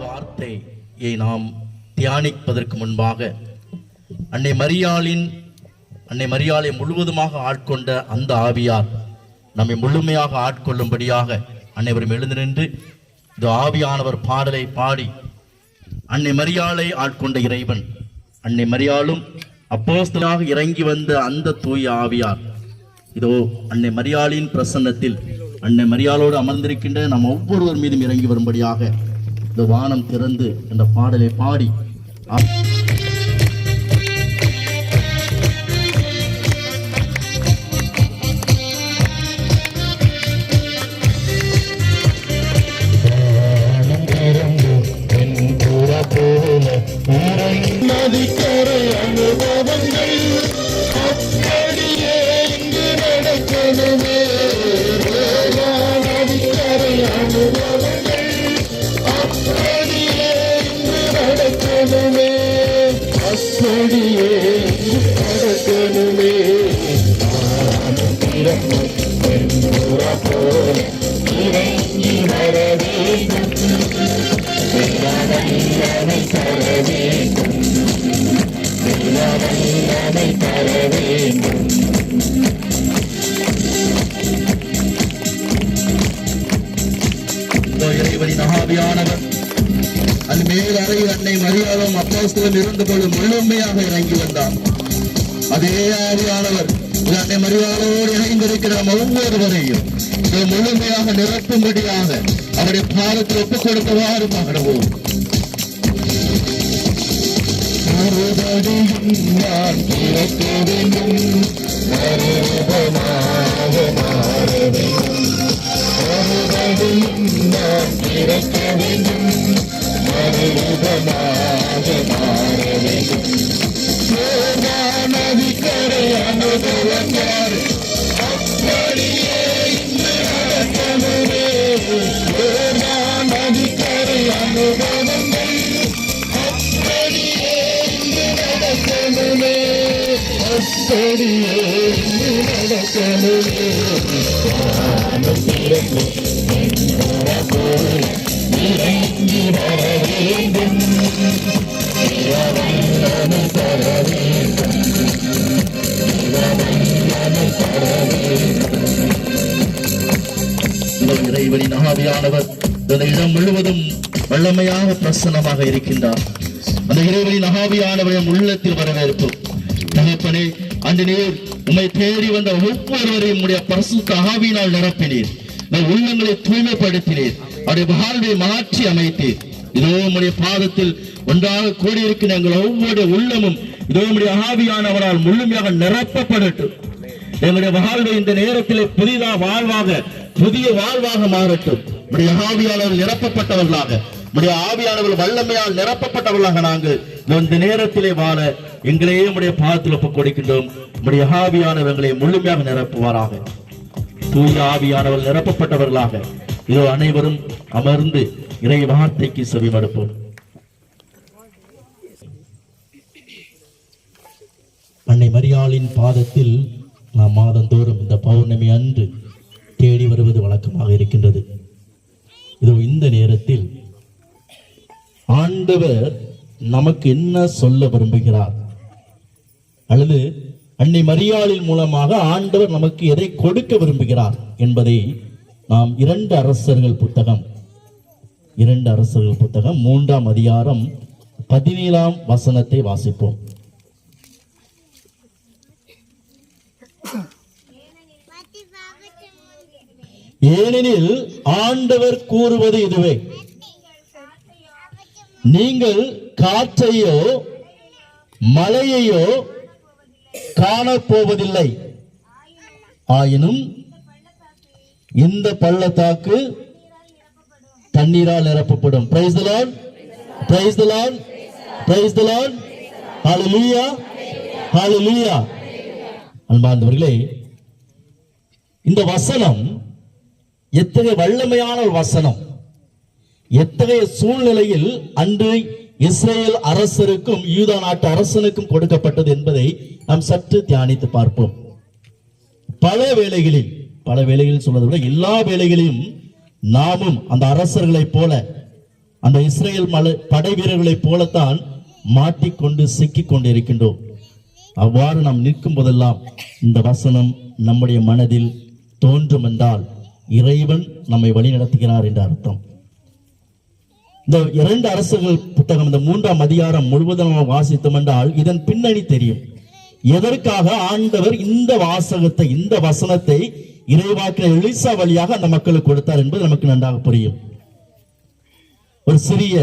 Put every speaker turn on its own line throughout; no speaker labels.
வார்த்தையை நாம் தியானிப்பதற்கு முன்பாக அன்னை மரியாளை முழுவதுமாக ஆட்கொண்ட அந்த ஆவியார் நம்மை முழுமையாக ஆட்கொள்ளும்படியாக அனைவரும் எழுந்து நின்று இந்த ஆவியானவர் பாடலை பாடி அன்னை மரியாளை ஆட்கொண்ட இறைவன் அன்னை மரியாளும் அப்போஸ்தலராக இறங்கி வந்த அந்த தூய ஆவியார் இதோ அன்னை மரியாளின் பிரசன்னத்தில் அன்னை மரியாளோடு அமர்ந்திருக்கின்ற நம் ஒவ்வொருவர் மீதும் இறங்கி வரும்படியாக இந்த வானம் திறந்து என்ற பாடலை பாடி
நதிக்கரை அனுபவங்கள் அப்படியே இங்கு நடக்கணுமே. நதிக்கரை அனுபவங்கள் அப்படியே இங்கு நடக்கணுமே. அப்படியே இங்கு நடக்கணுமே. போல இறங்கி வர வேண்டும். தர வேண்டும். தர வேண்டும்.
இறைவனின் ஆவியானவர் அன்மேல் அறையில் அன்னை மரியாளும் அப்போஸ்தலரும் இருந்து கொள்ளும் முழுமையாக இறங்கி வந்தார். அதே ஆவியானவர் அன்னை மரியாளோடு இணைந்திருக்கிற ஒவ்வொருவரையும் முழுமையாக நிரப்பும்படியாக அவருடைய பாதத்தில் ஒப்புக் கொடுத்தவாறு பாடுவோம்.
நான் பிறக்க வேண்டும். மறுரூபமாக மாற வேண்டும். நான் பிறக்க வேண்டும். மறுரூபமாக மாற வேண்டும். நதிக்கரை அனுபவங்கள் அப்படியே இங்கு நடக்கணுமே. நதிக்கரை அனுபவங்கள் அப்படியே இங்கு நடக்கணுமே. அப்படியே இங்கு நடக்கணுமே. இறங்கி வர வேண்டும். தர வேண்டும்.
இறைவனின் ஆவியானவர் இந்த இடம் முழுவதும் வல்லமையாக பிரசன்னமாக இருக்கின்றார். அந்த இறைவனின் ஆவியானவரின் உள்ளத்தில் வரவேற்போம். தகப்பனே, அன்று நீர் உம்மை தேடி வந்த ஒவ்வொருவரையும் உடைய பரிசுத்த ஆவியினால் நிரப்பினீர். உள்ளங்களை தூய்மைப்படுத்தினீர். அவருடைய வாழ்வை மாற்றி அமைத்தீர். இதோ உம்முடைய பாதத்தில் ஒன்றாக கூடியிருக்கிற எங்கள் ஒவ்வொரு உள்ளமும் இதோ உம்முடைய ஆவியானவரால் முழுமையாக நிரப்பப்படட்டும். எங்களுடைய வாழ்வை இந்த நேரத்தில் புதிய வாழ்வாக மாறட்டும். உடைய ஆவியானவர்கள் நிரப்பப்பட்டவர்களாக, உடைய ஆவியானவர்கள் வல்லமையால் நிரப்பப்பட்டவர்களாக நாங்கள் இந்த நேரத்திலே வாழ எங்களையே உடைய பாதத்தில் ஒப்புக் கொடுக்கின்றோம். உடைய ஆவியானவர்களை முழுமையாக நிரப்புவாராக. தூய ஆவியானவர்கள் நிரப்பப்பட்டவர்களாக இதோ அனைவரும் அமர்ந்து இறை வார்த்தைக்கு செவிமடுப்போம். அன்னை மரியாளின் பாதத்தில் நாம் மாதந்தோறும் இந்த பௌர்ணமி அன்று தேடி வருவது வழக்கமாக இருக்கின்றது. இதோ இந்த நேரத்தில் ஆண்டவர் நமக்கு என்ன சொல்ல விரும்புகிறார், அல்லது அன்னை மரியாளின் மூலமாக ஆண்டவர் நமக்கு எதை கொடுக்க விரும்புகிறார் என்பதை நாம் 2 அரசர்கள் புத்தகம் 3ஆம் அதிகாரம் 17ஆம் வசனத்தை வாசிப்போம். ஏனெனில் ஆண்டவர் கூறுவது இதுவே, நீங்கள் காற்றையோ மழையையோ காணப்போவதில்லை. ஆயினும் இந்த பள்ளத்தாக்கு தண்ணீரால் நிரப்பப்படும். Praise the Lord. Praise the Lord. Praise the Lord. Hallelujah. Hallelujah. அன்பார்ந்தவர்களே, இந்த வசனம் எத்தகைய வல்லமையான ஒரு வசனம், எத்தகைய சூழ்நிலையில் அன்று இஸ்ரேல் அரசருக்கும் யூதா நாட்டு அரசனுக்கும் கொடுக்கப்பட்டது என்பதை நாம் சற்று தியானித்து பார்ப்போம். பல வேளைகளில் பல வேளைகளில் சொல்வதை விட எல்லா வேளைகளிலும் நாமும் அந்த அரசர்களைப் போல, அந்த இஸ்ரேல் படை வீரர்களைப் போலத்தான் மாட்டிக்கொண்டு சிக்கிக் கொண்டிருக்கின்றோம். அவ்வாறு நாம் நிற்கும் போதெல்லாம் இந்த வசனம் நம்முடைய மனதில் தோன்றும் என்றால் இறைவன் நம்மை வழி நடத்துகிறார் என்ற அர்த்தம். இந்த 2 அரசர்கள் புத்தகம், இந்த 3ஆம் அதிகாரம் முழுவதும் வாசித்தோம் என்றால் இதன் பின்னணி தெரியும். எதற்காக ஆண்டவர் இந்த வாசகத்தை, இந்த வசனத்தை இறைவாக்கினர் எலிசா வழியாக அந்த மக்களுக்கு கொடுத்தார் என்பது நமக்கு நன்றாக புரியும். ஒரு சிறிய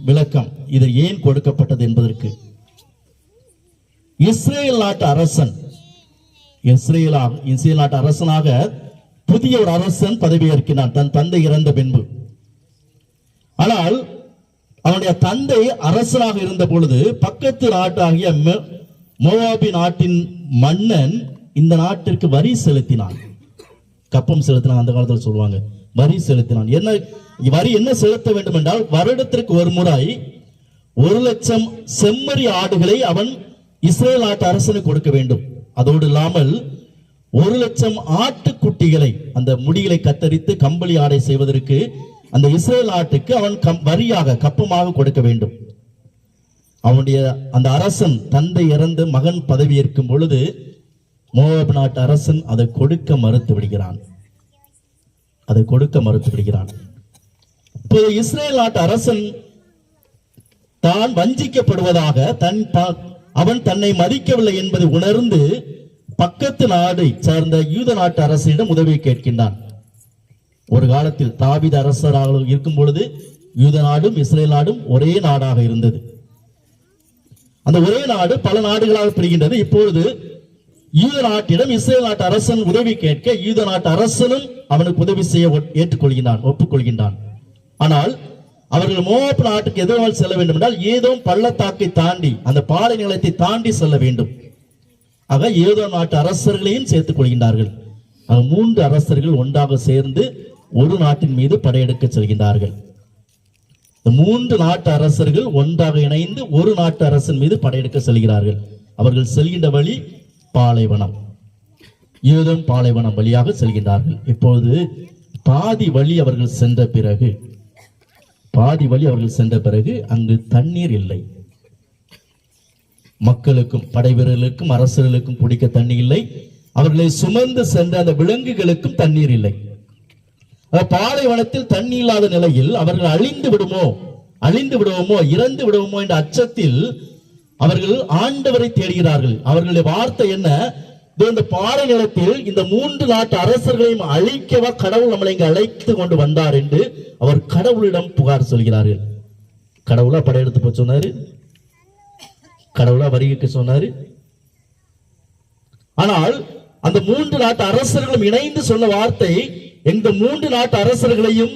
விளக்கம் இது ஏன் கொடுக்கப்பட்டது என்பதற்கு. இஸ்ரேல் நாட்டு அரசன், இஸ்ரேல் நாட்டு அரசனாக புதிய ஒரு அரசன் பதவியேற்கிறான் தன் தந்தை இறந்த பின்பு. ஆனால் அவனுடைய தந்தை அரசனாக இருந்த பொழுது பக்கத்து நாட்டாகிய மோவாபி நாட்டின் மன்னன் இந்த நாட்டிற்கு வரி செலுத்தினான். கப்பம் செலுத்தினான், அந்த காலத்தில் சொல்லுவாங்க, வரி செலுத்தினான். என்ன வரி என்ன செலுத்த வேண்டும் என்றால், வருடத்திற்கு ஒரு முறை 1,00,000 செம்மறி ஆடுகளை அவன் இஸ்ரேல் நாட்டு அரசனுக்கு கொடுக்க வேண்டும். அதோடு இல்லாமல் 1,00,000 ஆட்டுக்குட்டிகளை, அந்த முடிகளை கத்தரித்து கம்பளி ஆடை செய்வதற்கு அந்த இஸ்ரேல் நாட்டுக்கு அவன் வரியாக கப்பமாக கொடுக்க வேண்டும். அவனுடைய அந்த அரசன் தந்தை இறந்து மகன் பதவியேற்கும் பொழுது மோவாப் நாட்டு அரசன் அதை கொடுக்க மறுத்து விடுகிறான். இப்போது இஸ்ரேல் நாட்டு அரசன் தான் வஞ்சிக்கப்படுவதாக, அவன் தன்னை மதிக்கவில்லை என்பதை உணர்ந்து பக்கத்து நாடை சார்ந்த யூத நாட்டு அரசனிடம் உதவி கேட்கின்றான். ஒரு காலத்தில் தாவீது அரசராக இருக்கும் பொழுது யூத நாடும் இஸ்ரேல் நாடும் ஒரே நாடாக இருந்தது. அந்த ஒரே நாடு பல நாடுகளாக பிரிகின்றது. இப்பொழுது யூத நாட்டிடம் இஸ்ரேல் நாட்டு அரசன் உதவி கேட்க யூத நாட்டு அரசனும் அவனுக்கு உதவி செய்ய ஒப்புக்கொள்கின்றான். ஆனால் அவர்கள் மோவாப் நாட்டுக்கு எதிரால் செல்ல வேண்டும் என்றால் ஏதோ பள்ளத்தாக்கை தாண்டி, அந்த பாலை நிலத்தை தாண்டி செல்ல வேண்டும். ஆக ஏதோ நாட்டு அரசர்களையும் சேர்த்துக் கொள்கின்றார்கள். 3 அரசர்கள் ஒன்றாக சேர்ந்து ஒரு நாட்டின் மீது படையெடுக்க செல்கின்றார்கள். 3 நாட்டு அரசர்கள் ஒன்றாக இணைந்து ஒரு நாட்டு அரசன் மீது படையெடுக்க செல்கிறார்கள். அவர்கள் செல்கின்ற வழி பாலைவனம், யூதம் பாலைவனம் வழியாக செல்கின்றார்கள். இப்போது பாதி வழி அவர்கள் சென்ற பிறகு அங்கு தண்ணீர் இல்லை. மக்களுக்கும் படை வீரர்களுக்கும் அரசர்களுக்கும் குடிக்க தண்ணீர் இல்லை. அவர்களை சுமந்து சென்ற அந்த விலங்குகளுக்கும் தண்ணீர் இல்லை. பாலைவனத்தில் தண்ணீர் இல்லாத நிலையில் அவர்கள் அழிந்து விடுவோமோ இறந்து விடுவோமோ என்ற அச்சத்தில் அவர்கள் ஆண்டவரை தேடுகிறார்கள். அவர்களுடைய வார்த்தை என்ன? இந்த பாலை நிலத்தில் இந்த 3 நாட்டு அரசர்களையும் அழிக்கவா கடவுள் நம்மளை இங்கு அழைத்து கொண்டு வந்தார் என்று அவர் கடவுளிடம் புகார் சொல்கிறார்கள். கடவுளா படையெடுத்து போய் சொன்னாரு, கடவுளா வருகைக்கு சொன்னாரு. ஆனால் அந்த 3 நாட்டு அரசர்களும் இணைந்து சொன்ன வார்த்தை, இந்த 3 நாட்டு அரசர்களையும்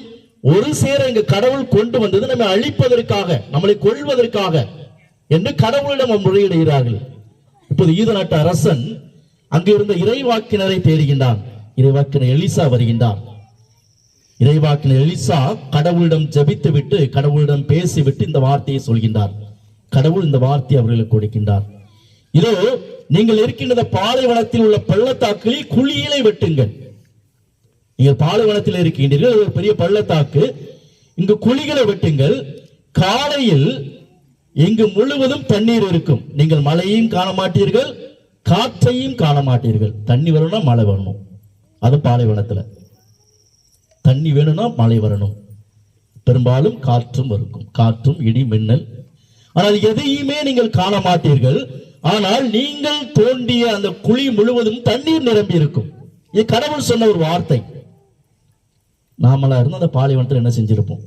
ஒரு சேர இங்கு கடவுள் கொண்டு வந்தது நம்மை அழிப்பதற்காக, நம்மளை கொள்வதற்காக என்று கடவுளிடம் முறையிடுகிறார்கள். இப்போது யூத நாட்டு அரசன் அங்கு இருந்த இறைவாக்கினரை தேடுகின்றான். இறைவாக்கினர் எலிசா வருகின்றான். இறைவாக்கினர் எலிசா கடவுளிடம் ஜெபித்து விட்டு, கடவுளிடம் பேசிவிட்டு இந்த வார்த்தையை சொல்கின்றார். கடவுள் இந்த வார்த்தையை அவர்களுக்கு கொடுக்கின்றார். இதோ நீங்கள் இருக்கின்ற பாலைவனத்தில் உள்ள பள்ளத்தாக்கில் குழிகளை வெட்டுங்கள். நீங்கள் பாலைவனத்தில் இருக்கின்றீர்கள், ஒரு பெரிய பள்ளத்தாக்கு, இங்கு குழிகளை வெட்டுங்கள். காலையில் இங்கு முழுவதும் தண்ணீர் இருக்கும். நீங்கள் மழையையும் காண மாட்டீர்கள், காற்றையும் காண மாட்டீர்கள். தண்ணி வரணும்னா மழை வரணும், அது பாலைவனத்துல. தண்ணி வேணும்னா மழை வரணும். பெரும்பாலும் காற்றும் இருக்கும், காற்றும் இடி மின்னல். ஆனால் எதையுமே நீங்கள் காண மாட்டீர்கள். ஆனால் நீங்கள் தோண்டிய அந்த குழி முழுவதும் தண்ணீர் நிரம்பி இருக்கும். இது கடவுள் சொன்ன ஒரு வார்த்தை. நாமளா இருந்தா அந்த பாலைவனத்தில் என்ன செஞ்சிருப்போம்?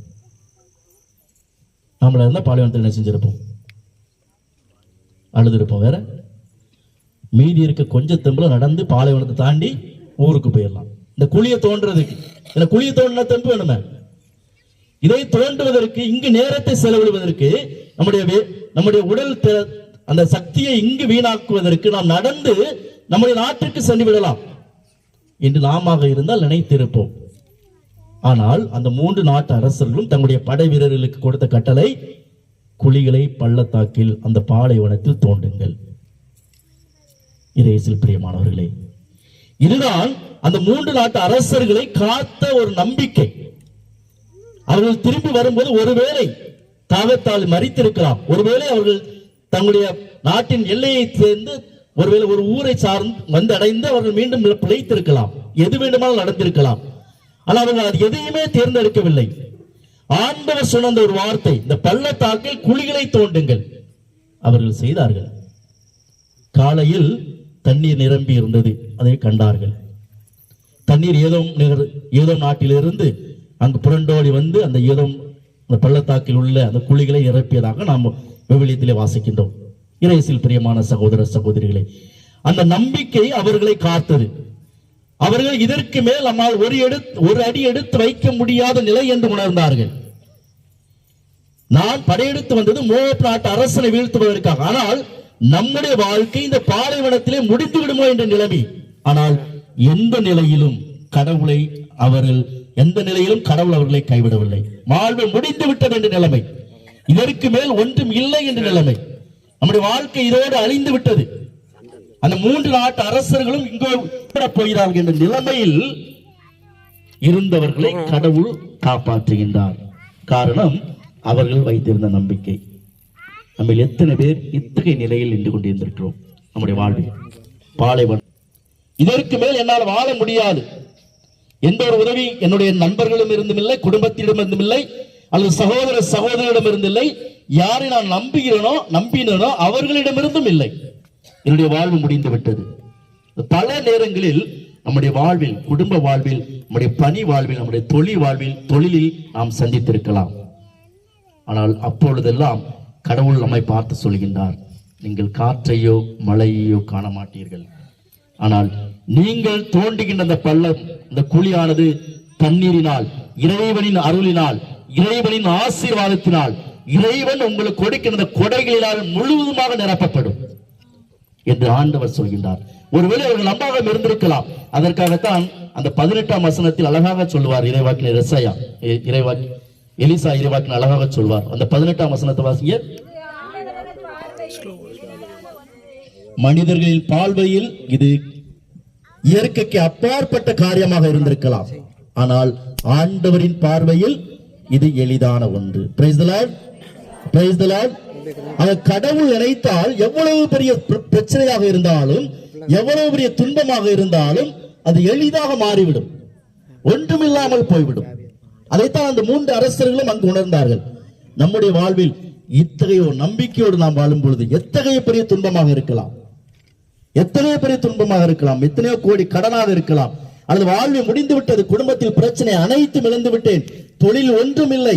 அழுதுருப்போம். வேற மீதி இருக்க கொஞ்சம் தெம்புல நடந்து பாலைவனத்தை தாண்டி ஊருக்கு போயிடலாம். இந்த குழியை தோன்றதுக்கு, இந்த குழியை தோண்டினா தெம்பு வேணுமே. இதை தோன்றுவதற்கு, இங்கு நேரத்தை செலவிடுவதற்கு, நம்முடைய உடல் அந்த சக்தியை இங்கு வீணாக்குவதற்கு நாம் நடந்து நம்முடைய நாட்டிற்கு சென்று விடலாம் என்று நாம இருந்தால் நினைத்திருப்போம். ஆனால் அந்த 3 நாட்டு அரசர்களும் தங்களுடைய படை வீரர்களுக்கு கொடுத்த கட்டளை, குழிகளை பள்ளத்தாக்கில் அந்த பாலைவனத்தில் தோண்டுங்கள். இறையேசுவில் பிரியமானவர்களே, இதுதான் அந்த 3 நாட்டு அரசர்களை காத்த ஒரு நம்பிக்கை. அவர்கள் திரும்பி வரும்போது ஒருவேளை தாகத்தால் மரித்திருக்கலாம், ஒருவேளை அவர்கள் தங்களுடைய நாட்டின் எல்லையை சேர்ந்து ஒருவேளை ஒரு ஊரை சார்ந்து வந்து அடைந்து அவர்கள் மீண்டும் பிழைத்திருக்கலாம், எது வேண்டுமானால் நடந்திருக்கலாம். ஆனால் அவர்கள் அது எதையுமே தேர்ந்தெடுக்கவில்லை. ஆண்டவர் சொன்ன ஒரு வார்த்தை, இந்த பள்ளத்தாக்கில் குழிகளை தோண்டுங்கள். அவர்கள் செய்தார்கள். காலையில் தண்ணீர் நிரம்பி இருந்தது, அதை கண்டார்கள். தண்ணீர் ஏதோ நாட்டிலிருந்து அங்கு புரண்டோடி வந்து அந்த அந்த பள்ளத்தாக்கில் உள்ள அந்த குழிகளை நிரப்பியதாக நாம் விவிலியத்திலே வாசிக்கின்றோம். இறையேசுவில் பிரியமான சகோதர சகோதரிகளே, அந்த நம்பிக்கை அவர்களை காத்தது. அவர்கள் இதற்கு மேல் நம்மால் ஒரு அடி எடுத்து வைக்க முடியாத நிலை என்று உணர்ந்தார்கள். நான் படையெடுத்து வந்தது மோவாப் நாட்டு அரசனை வீழ்த்துவதற்காக, ஆனால் நம்முடைய வாழ்க்கை இந்த பாலைவனத்திலே முடிந்து விடுமோ என்ற நிலைமை. ஆனால் எந்த நிலையிலும் கடவுள் அவர்களை கைவிடவில்லை. வாழ்வு முடிந்து விட்டது என்ற நிலைமை, இதற்கு மேல் ஒன்றும் இல்லை என்ற நிலைமை, நம்முடைய வாழ்க்கை இதோடு அழிந்து விட்டது. அந்த 3 நாட்டு அரசர்களும் இங்கே போகிறார்கள் என்ற நிலைமையில் இருந்தவர்களை கடவுள் காப்பாற்றுகின்றார். காரணம் அவர்கள் வைத்திருந்த நம்பிக்கை. நம்ம எத்தனை பேர் இத்தகைய நிலையில் நின்று கொண்டிருந்திருக்கிறோம்? நம்முடைய வாழ்வில் பாலைவனம், இதற்கு மேல் என்னால் வாழ முடியாது, எந்த ஒரு உதவி என்னுடைய நண்பர்களும் இருந்துமில்லை, குடும்பத்திடம் இருந்துமில்லை, அல்லது சகோதரிடம் இருந்தில்லை, யாரை நான் நம்பினோ அவர்களிடமிருந்தும் இல்லை. என்னுடைய வாழ்வு முடிந்து விட்டது. பல நேரங்களில் நம்முடைய வாழ்வில், குடும்ப வாழ்வில், நம்முடைய பணி வாழ்வில், நம்முடைய தொழிலில் நாம் சந்தித்திருக்கலாம். ஆனால் அப்பொழுதெல்லாம் கடவுள் நம்மை பார்த்து சொல்கின்றார், நீங்கள் காற்றையோ மழையோ காண மாட்டீர்கள், ஆனால் நீங்கள் தோண்டுகின்ற அந்த பள்ளம், இந்த குழியானது தண்ணீரினால், இறைவனின் அருளினால், இறைவனின் ஆசீர்வாதத்தினால், இறைவன் உங்களுக்கு கொடுக்கின்ற கொடைகளினால் முழுவதுமாக நிரப்பப்படும் என்று ஆண்டவர் சொல்கின்றார். ஒருவேளை அவர்கள் நம்பாக இருந்திருக்கலாம். அதற்காகத்தான் அந்த 18ஆம் வசனத்தில் அழகாக சொல்லுவார் இறைவாக்கினர் எலிசா இறைவாக்கினர் அழகாக சொல்வார். அந்த 18ஆம் வசனத்தை வாசிங்க. மனிதர்களின் பார்வையில் இது இயற்கைக்கு அப்பாற்பட்ட காரியமாக இருந்திருக்கலாம், ஆனால் ஆண்டவரின் பார்வையில் இது எளிதான ஒன்று. Praise the Lord, praise the Lord. கடவுள் நினைத்தால் எவ்வளவு பெரிய பிரச்சனையாக இருந்தாலும், எவ்வளவு பெரிய துன்பமாக இருந்தாலும் அது எளிதாக மாறிவிடும், ஒன்றுமில்லாமல் போய்விடும். அதைத்தான் அந்த 3 அரசர்களும் அங்கு உணர்ந்தார்கள். நம்முடைய வாழ்வில் இத்தகைய நம்பிக்கையோடு நாம் வாழும் பொழுது எத்தகைய பெரிய துன்பமாக இருக்கலாம், எத்தனையோ கோடி கடனாக இருக்கலாம், அல்லது வாழ்வு முடிந்து விட்டது, குடும்பத்தில் பிரச்சனை அனைத்தும் இழந்து விட்டேன், தொழில் ஒன்றும் இல்லை,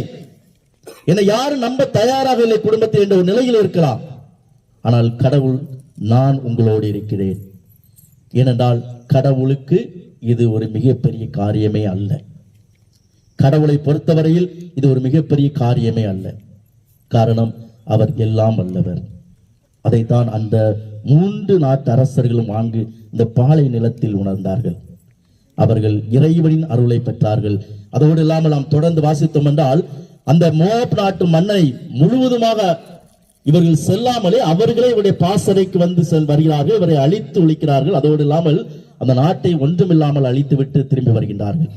என்னை யாரும் நம்ப தயாராக இல்லை குடும்பத்தில் என்ற ஒரு நிலையில் இருக்கலாம். ஆனால் கடவுள், நான் உங்களோடு இருக்கிறேன். ஏனென்றால் கடவுளுக்கு இது ஒரு மிகப்பெரிய காரியமே அல்ல. கடவுளை பொறுத்தவரையில் இது ஒரு மிகப்பெரிய காரியமே அல்ல. காரணம், அவர் எல்லாம் வல்லவர். அதைத்தான் அந்த 3 நாட்டு அரசர்களும் வாங்கி இந்த பாலை நிலத்தில் உணர்ந்தார்கள். அவர்கள் இறைவனின் அருளை பெற்றார்கள். அதோடு இல்லாமல் நாம் தொடர்ந்து வாசித்தோம் என்றால், அந்த மோவாப் நாட்டு மண்ணை முழுவதுமாக இவர்கள் செல்லாமலே அவர்களே இவருடைய பாசறைக்கு வந்து வருகிறார்கள், இவரை அழித்து ஒழிக்கிறார்கள். அதோடு இல்லாமல் அந்த நாட்டை ஒன்றுமில்லாமல் அழித்து விட்டு திரும்பி வருகின்றார்கள்.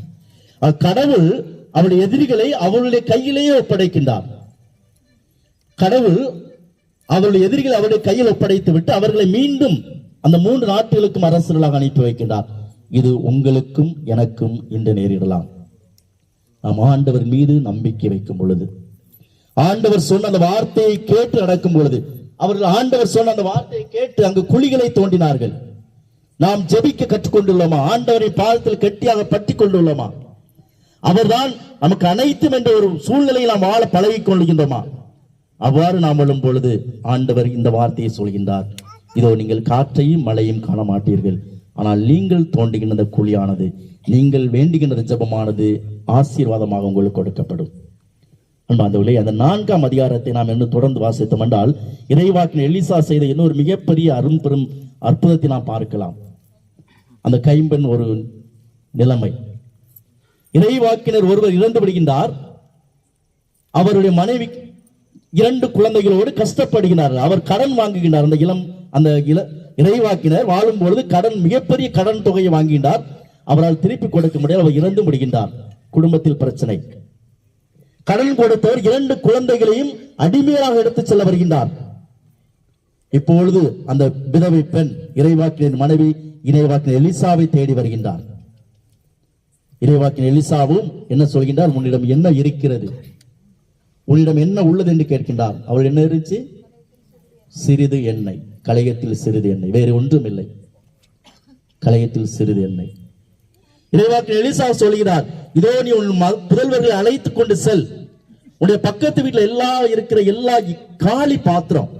கடவுள் அவருடைய எதிரிகளை அவருடைய கையிலேயே ஒப்படைக்கின்றார். கடவுள் அவருடைய எதிரிகளை அவருடைய கையில் ஒப்படைத்து விட்டு அவர்களை மீண்டும் அந்த 3 நாட்டுகளுக்கும் அரசர்களாக அனுப்பி வைக்கின்றார். இது உங்களுக்கும் எனக்கும் இன்று நேரிடலாம். நாம் ஆண்டவர் மீது நம்பிக்கை வைக்கும் பொழுது, ஆண்டவர் சொன்ன அந்த வார்த்தையை கேட்டு நடக்கும் பொழுது, அவர்கள் ஆண்டவர் சொன்ன அந்த வார்த்தையை கேட்டு அங்கு குழிகளை தோண்டினார்கள். நாம் ஜெபிக்க கற்றுக்கொண்டுள்ளோமா? ஆண்டவரை பாதத்தில் கெட்டியாக பற்றி கொண்டுள்ளோமா? அவர்தான் நமக்கு அனைத்தும் என்ற ஒரு சூழ்நிலையில் நாம் வாழ பழகிக் கொள்கின்றோமா? அவ்வாறு நாம் வாழும் பொழுது ஆண்டவர் இந்த வார்த்தையை சொல்கின்றார், இதோ நீங்கள் காற்றையும் மழையும் காண மாட்டீர்கள், ஆனால் நீங்கள் தோண்டுகின்ற குழியானது, நீங்கள் வேண்டுகின்ற ஜெபமானது ஆசீர்வாதமாக உங்களுக்கு கொடுக்கப்படும். அன்பார்ந்தவர்களே, அந்த 4ஆம் அதிகாரத்தை நாம் இன்னும் தொடர்ந்து வாசித்தோம் என்றால், இறைவாக்கினர் எலிசா செய்த இன்னொரு மிகப்பெரிய அரும்பெரும் அற்புதத்தை நாம் பார்க்கலாம். அந்த கைம்பெண் ஒரு நிலைமை, இறைவாக்கினர் ஒருவர் இறந்து விடுகின்றார். அவருடைய மனைவி 2 குழந்தைகளோடு கஷ்டப்படுகிறார். அவர் கடன் வாங்குகின்றார். அந்த
இறைவாக்கினர் வாழும் பொழுது மிகப்பெரிய கடன் தொகையை வாங்கினார். அவரால் திருப்பி கொடுக்க முடியாது, அவர் இறந்து முடிகின்றார். குடும்பத்தில் பிரச்சனை. கடன் கொடுத்தவர் 2 குழந்தைகளையும் அடிமையாக எடுத்துச் செல்ல வருகின்றார். இப்பொழுது அந்த விதவை பெண் இறைவாக்கினர் மனைவி இறைவாக்கினர் எலிசாவை தேடி வருகின்றார். இறைவாக்கினர் எலிசாவும் என்ன சொல்கின்றார்? உன்னிடம் என்ன இருக்கிறது, உன்னிடம் என்ன உள்ளது என்று கேட்கின்றார். அவள் என்ன இருந்துச்சு? சிறிது எண்ணெய், களையத்தில் சிறிது எண்ணெய், வேறு ஒன்றும் இல்லை, களையத்தில் சிறிது எண்ணெய். இறைவாக்கினர் எலிசா சொல்கிறார், இதோ நீ உன் புதல்வர்களை அழைத்துக் கொண்டு செல், உன்னுடைய பக்கத்து வீட்டில் இருக்கிற எல்லா காலி பாத்திரம்,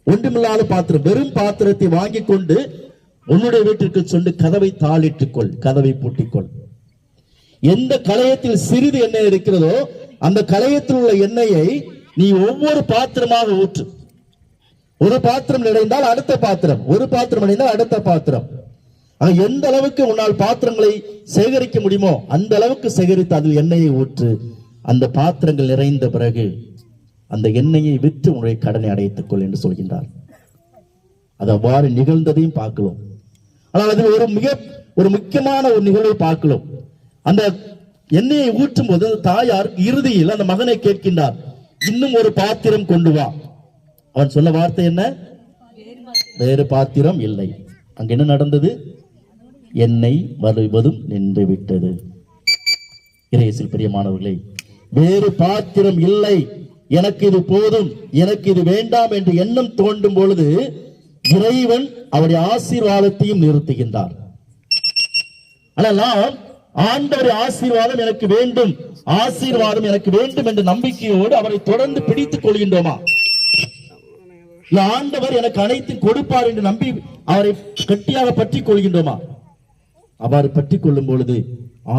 ஒன்றுமில்லாத பாத்திரம், வெறும் பாத்திரத்தை வாங்கி கொண்டு உன்னுடைய வீட்டிற்கு சென்று கதவை தாளிட்டுக்கொள், கதவை பூட்டிக்கொள். எந்த களையத்தில் சிறிது எண்ணெய் இருக்கிறதோ அந்த களையத்தில் உள்ள எண்ணெயை நீ ஒவ்வொரு பாத்திரமாக ஊற்று. ஒரு பாத்திரம் நிறைந்தால் அடுத்த பாத்திரம், ஒரு பாத்திரம் நிறைந்தால் அடுத்த பாத்திரம். எந்த அளவுக்கு உன்னால் பாத்திரங்களை சேகரிக்க முடியுமோ அந்த அளவுக்கு சேகரித்து அதில் எண்ணெயை ஊற்று. அந்த பாத்திரங்கள் நிறைந்த பிறகு அந்த எண்ணெயை விற்று உன்னுடைய கடனை அடைத்துக் கொள் என்று சொல்கின்றார். அது அவ்வாறு நிகழ்ந்ததையும் பார்க்கலாம். ஆனால் அதில் ஒரு முக்கியமான ஒரு நிகழ்வை பார்க்கலாம். அந்த எண்ணெயை ஊற்றும் போது தாயார் இறுதியில் அந்த மகனை கேட்கின்றார், இன்னும் ஒரு பாத்திரம் கொண்டு வா. அவன் சொன்ன வார்த்தை என்ன? வேறு பாத்திரம் இல்லை. அங்க என்ன நடந்தது? எண்ணெய் வருவதும் நின்று விட்டது. இறையேசுவில் பிரியமானவர்களே, வேறு பாத்திரம் இல்லை, எனக்கு இது போதும், எனக்கு இது வேண்டாம் என்று எண்ணம் தோன்றும் பொழுது இறைவன் அவருடைய ஆசீர்வாதத்தையும் நிறுத்துகின்றார். ஆனால் நாம் ஆண்டவருடைய ஆசீர்வாதம் எனக்கு வேண்டும், ஆசீர்வாதம் எனக்கு வேண்டும் என்ற நம்பிக்கையோடு அவரை தொடர்ந்து பிடித்துக் கொள்கின்றோமா? ஆண்டவர் எனக்கு அனைத்தும் கொடுப்பார் என்று நம்பி அவரை கட்டியாக பற்றி கொள்கின்றோமா? அவ்வாறு பற்றி கொள்ளும் பொழுது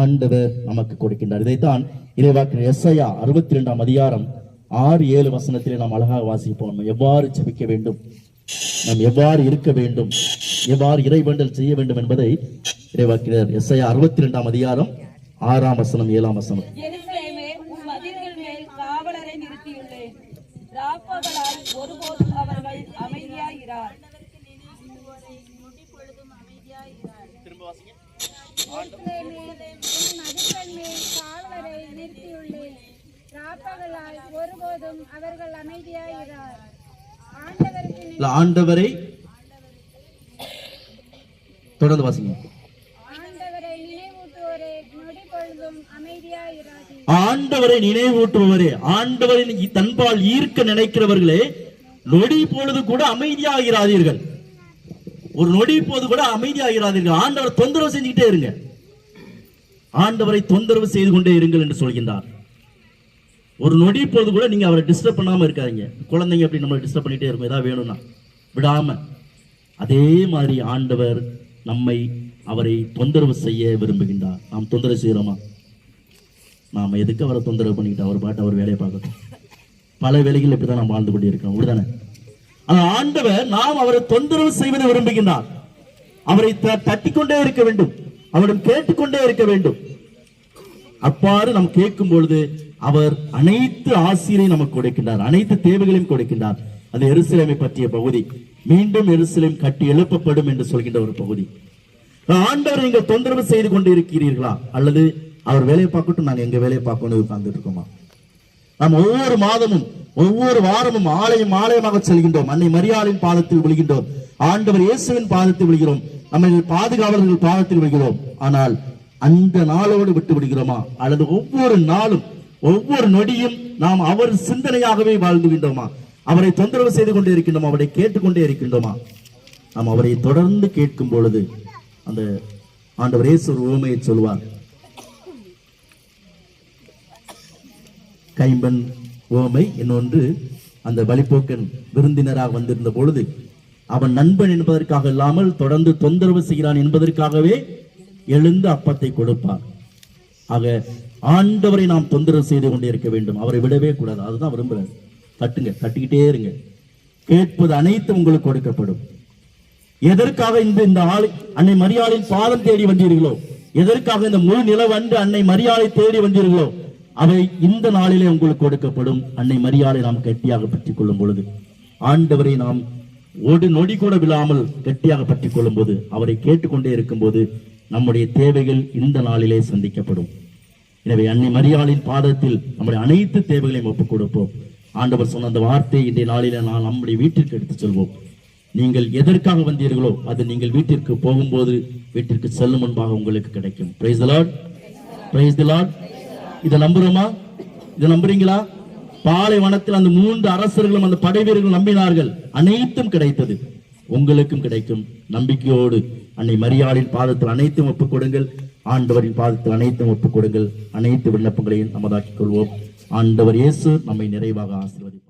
ஆண்டவர் நமக்கு கொடுக்கின்றார். இதைத்தான் இறைவாக்கினர் எசாயா 62ஆம் அதிகாரம் 6-7 வசனத்திலே நாம் அழகாக வாசிப்போம். எவ்வாறு ஜெபிக்க வேண்டும், நாம் எவ்வாறு இருக்க வேண்டும், எவ்வாறு இறைவேண்டல் செய்ய வேண்டும் என்பதை இறைவாக்கினர் எசாயா 62ஆம் அதிகாரம் 6ஆம் வசனம் 7ஆம் வசனம். ஆண்டவரை தொடர்ந்து வாசிங்க. ஆண்டவரை நினைவூட்டுபவரே, ஆண்டவரை தன்பால் ஈர்க்க நினைக்கிறவர்களே, நொடி பொழுது கூட அமைதியாகிறாதீர்கள். ஒரு நொடி போது கூட அமைதியாகிறாதீர்கள். ஆண்டவர் தொந்தரவு செஞ்சுக்கிட்டே இருங்க, ஆண்டவரை தொந்தரவு செய்து கொண்டே இருங்கள் என்று சொல்கின்றார். ஒரு நொடி பொழுது கூட நீங்க அவரை டிஸ்டர்ப் பண்ணாம இருக்காதீங்க. குழந்தைங்க அப்படி நம்மளை டிஸ்டர்ப் பண்ணிட்டே இருக்கும், ஏதாவது வேணும்னா விடாம. அதே மாதிரி ஆண்டவர் நம்மை அவரை தொந்தரவு செய்ய விரும்புகின்றார். நாம் தொந்தரவு செய்யறோமா? நாம எதுக்கு அவரை தொந்தரவு பண்ணிக்கிட்டு அவர் பாட்டு அவர் வேலையை பார்க்கட்டும். பல வேலைகள் இப்படிதான் நாம் வாழ்ந்து கொண்டே இருக்கிறோம், அப்படிதானே? ஆனா ஆண்டவர் நாம் அவரை தொந்தரவு செய்வதை விரும்புகின்றார். அவரை தட்டிக்கொண்டே இருக்க வேண்டும், அவரிடம் கேட்டுக்கொண்டே இருக்க வேண்டும். அப்பாறு நாம் கேட்கும் பொழுது அவர் அனைத்து ஆசீரையும் நமக்கு கொடுக்கின்றார், அனைத்து தேவைகளையும் கொடுக்கின்றார். அது எருசலேமை பற்றிய பகுதி. மீண்டும் எருசலேம் கட்டி எழுப்பப்படும் என்று சொல்கின்ற ஒரு பகுதி. ஆண்டவர் நீங்கள் தொந்தரவு செய்து கொண்டு இருக்கிறீர்களா, அல்லது அவர் வேலையை பார்க்கட்டும் நாங்க எங்க வேலையை பார்க்கணும் உட்கார்ந்துட்டு இருக்கோமா? நாம் ஒவ்வொரு மாதமும் ஒவ்வொரு வாரமும் ஆலயமாக செல்கின்றோம். அன்னை மரியாளின் பாதத்தில் விழுகின்றோம், ஆண்டவர் இயேசுவின் பாதத்தில் விழுகிறோம், நம்மை பாதுகாவலர்கள் பாதத்தில் விழுகிறோம். ஆனால் அந்த நாளோடு விட்டு விடுகிறோமா, அல்லது ஒவ்வொரு நாளும் ஒவ்வொரு நொடியும் நாம் அவர் சிந்தனையாகவே வாழ்ந்துகின்றோமா? அவரை தொந்தரவு செய்து கொண்டே இருக்கின்றோமா? அவரை கேட்டுக்கொண்டே இருக்கின்றோமா? நாம் அவரை தொடர்ந்து கேட்கும் பொழுது அந்த ஆண்டவர் இயேசு ஒரு உவமையை சொல்வார். கைம்பன் உவமை. இன்னொன்று, அந்த வழிபோக்கன் விருந்தினராக வந்திருந்த பொழுது அவன் நண்பன் என்பதற்காக இல்லாமல் தொடர்ந்து தொந்தரவு செய்கிறான் என்பதற்காகவே எழுந்து அப்பத்தை கொடுப்பார். ஆக ஆண்டவரை நாம் தொந்தரவு செய்து கொண்டே இருக்க வேண்டும், அவரை விடவே கூடாது. அதுதான் விரும்புறாரு. தட்டுங்க, தட்டிக்கிட்டே இருங்க. கேட்பது அனைத்தும் உங்களுக்கு கொடுக்கப்படும். எதற்காக இந்த அன்னை மரியாளின் பாதம் தேடி வந்தீர்களோ, எதற்காக இந்த முழு நிலவன்று அன்னை மரியாளை தேடி வந்தீர்களோ, அவை இந்த நாளிலே உங்களுக்கு கொடுக்கப்படும். அன்னை மரியாளை நாம் கட்டியாக பற்றிக் கொள்ளும் பொழுது, ஆண்டவரை நாம் ஒரு நொடி கூட விழாமல் கெட்டியாக பற்றி கொள்ளும் போது, அவரை கேட்டுக்கொண்டே இருக்கும்போது நம்முடைய தேவைகள் இந்த நாளிலே சந்திக்கப்படும். எனவே அன்னை மரியாளின் பாதத்தில் நம்முடைய அனைத்து தேவைகளையும் ஒப்புக் கொடுப்போம். ஆண்டவர் சொன்ன அந்த வார்த்தை இன்றைய நாளிலே நான் நம்முடைய வீட்டிற்கு எடுத்துச் செல்வோம். நீங்கள் எதற்காக வந்தீர்களோ அது நீங்கள் வீட்டிற்கு போகும்போது, வீட்டிற்கு செல்லும் முன்பாக உங்களுக்கு கிடைக்கும். Praise the Lord, praise the Lord. இதை நம்புறோமா? இதை நம்புறீங்களா? பாலைவனத்தில் அந்த 3 அரசர்களும் அந்த படை வீரர்கள் நம்பினார்கள், அனைத்தும் கிடைத்தது. உங்களுக்கும் கிடைக்கும். நம்பிக்கையோடு அன்னை மரியாளின் பாதத்தில் அனைத்தும் ஒப்புக் கொடுங்கள். ஆண்டவரின் பாதத்தில் அனைத்தும் ஒப்புக் கொடுங்கள். அனைத்து விண்ணப்பங்களையும் நமதாக்கிக் கொள்வோம். ஆண்டவர் இயேசு நம்மை நிறைவாக ஆசீர்வதிப்பார்.